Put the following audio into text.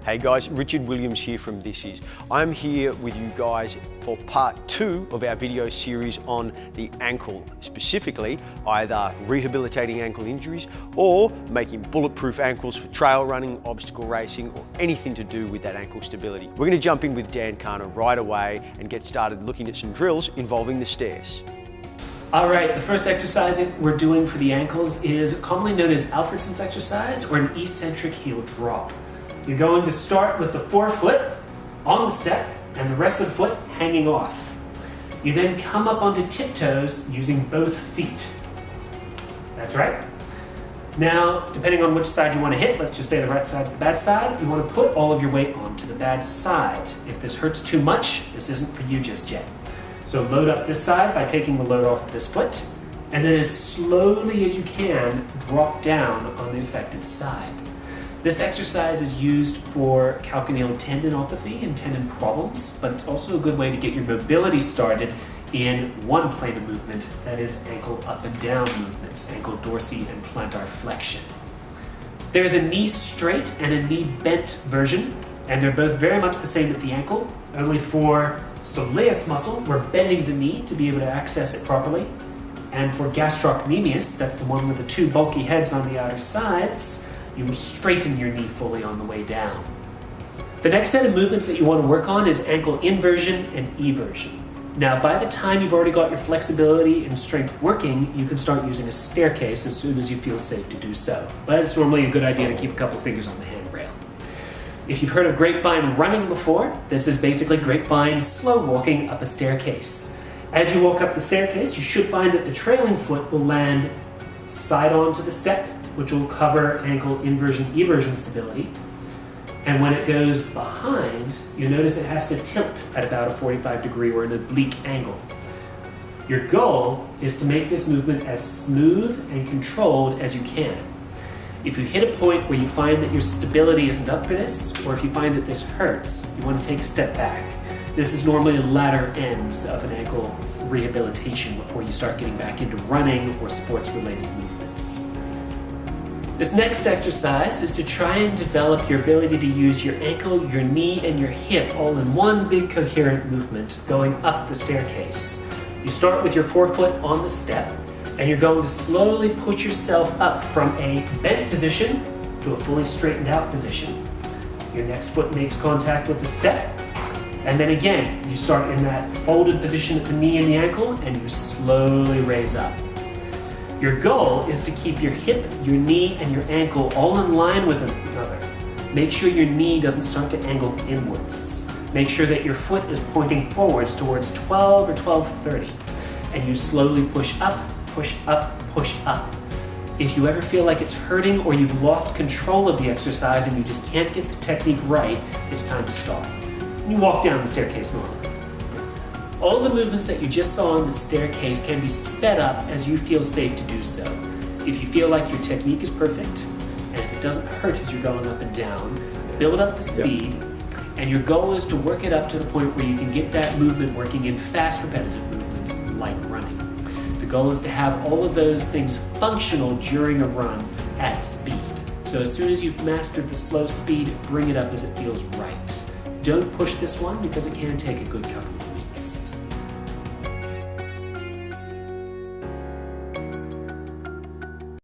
Hey guys, Richard Williams here from This Is. I'm here with you guys for part 2 of our video series on the ankle, specifically either rehabilitating ankle injuries or making bulletproof ankles for trail running, obstacle racing, or anything to do with that ankle stability. We're going to jump in with Dan Carner right away and get started looking at some drills involving the stairs. All right, the first exercise we're doing for the ankles is commonly known as Alfredson's exercise or an eccentric heel drop. You're going to start with the forefoot on the step and the rest of the foot hanging off. You then come up onto tiptoes using both feet. That's right. Now, depending on which side you want to hit, let's just say the right side's the bad side, you want to put all of your weight onto the bad side. If this hurts too much, this isn't for you just yet. So load up this side by taking the load off of this foot, and then as slowly as you can, drop down on the affected side. This exercise is used for calcaneal tendinopathy and tendon problems, but it's also a good way to get your mobility started in one plane of movement, that is ankle up and down movements, ankle dorsi and plantar flexion. There's a knee straight and a knee bent version, and they're both very much the same at the ankle, only for soleus muscle, we're bending the knee to be able to access it properly. And for gastrocnemius, that's the one with the two bulky heads on the outer sides, you will straighten your knee fully on the way down. The next set of movements that you want to work on is ankle inversion and eversion. Now, by the time you've already got your flexibility and strength working, you can start using a staircase as soon as you feel safe to do so. But it's normally a good idea to keep a couple fingers on the handrail. If you've heard of grapevine running before, this is basically grapevine slow walking up a staircase. As you walk up the staircase, you should find that the trailing foot will land side on to the step, which will cover ankle inversion, eversion stability. And when it goes behind, you notice it has to tilt at about a 45-degree or an oblique angle. Your goal is to make this movement as smooth and controlled as you can. If you hit a point where you find that your stability isn't up for this, or if you find that this hurts, you want to take a step back. This is normally the latter ends of an ankle rehabilitation before you start getting back into running or sports-related movements. This next exercise is to try and develop your ability to use your ankle, your knee, and your hip all in one big coherent movement going up the staircase. You start with your forefoot on the step, and you're going to slowly push yourself up from a bent position to a fully straightened out position. Your next foot makes contact with the step, and then again, you start in that folded position at the knee and the ankle, and you slowly raise up. Your goal is to keep your hip, your knee, and your ankle all in line with one another. Make sure your knee doesn't start to angle inwards. Make sure that your foot is pointing forwards towards 12 or 12:30, and you slowly push up, push up, push up. If you ever feel like it's hurting or you've lost control of the exercise and you just can't get the technique right, it's time to stop. You walk down the staircase normally. All the movements that you just saw on the staircase can be sped up as you feel safe to do so. If you feel like your technique is perfect, and if it doesn't hurt as you're going up and down, build up the speed, and your goal is to work it up to the point where you can get that movement working in fast, repetitive movements like running. The goal is to have all of those things functional during a run at speed. So as soon as you've mastered the slow speed, bring it up as it feels right. Don't push this one because it can take a good couple of